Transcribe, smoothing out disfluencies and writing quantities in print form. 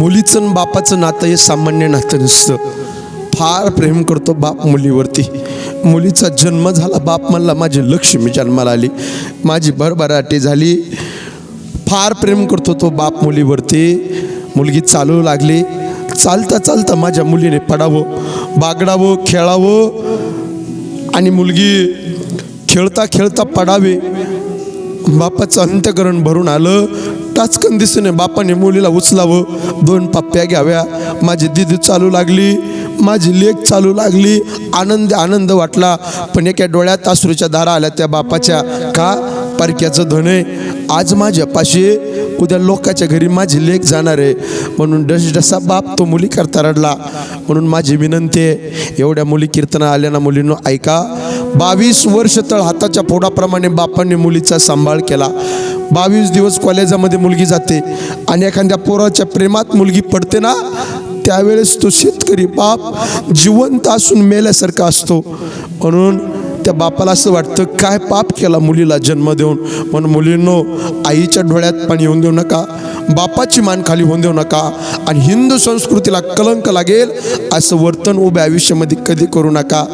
मुलीचं आणि बापाचं नातं हे सामान्य नातं नसतं. फार प्रेम करतो बाप मुलीवरती. मुलीचा जन्म झाला, बाप म्हणला माझी लक्ष्मी जन्माला आली, माझी भरभराटी झाली. फार प्रेम करतो तो बाप मुलीवरती. मुलगी चालू लागली, चालता चालता माझ्या मुलीने पडावं, बागडावं, खेळावं आणि मुलगी खेळता खेळता पडावे. बापाचं अंतःकरण भरून आलं. टाचकन दिसून बापाने मुलीला उचलावं, 2 पप्प्या घ्याव्या. माझी दिदी चालू लागली, माझी लेक चालू लागली. आनंद आनंद वाटला. पण एका डोळ्यात अश्रूच्या धारा आल्या त्या बापाच्या. का? परक्याचं धन आहे, आज माझ्यापाशी, उद्या लोकाच्या घरी माझी लेक जाणार आहे. म्हणून डसडसा बाप तो मुली करता रडला. म्हणून माझी विनंती आहे, एवढ्या मुली कीर्तना आल्या ना मुलींनो, ऐका. 22 वर्ष तळ हाताच्या फोडाप्रमाणे बापांनी मुलीचा सांभाळ केला. 22 दिवस कॉलेजामध्ये मुलगी जाते आणि एखाद्या पोराच्या प्रेमात मुलगी पडते ना, त्यावेळेस तो शेतकरी बाप जिवंत असून मेल्यासारखा असतो. म्हणून त्या बापाला असं वाटतं काय पाप केला मुलीला जन्म देऊन. म्हणून मुलींनो, आईच्या डोळ्यात पाणी होऊन देऊ नका, बापाची मान खाली होऊन देऊ नका आणि हिंदू संस्कृतीला कलंक लागेल असं वर्तन उभ्या आयुष्यामध्ये कधी करू नका.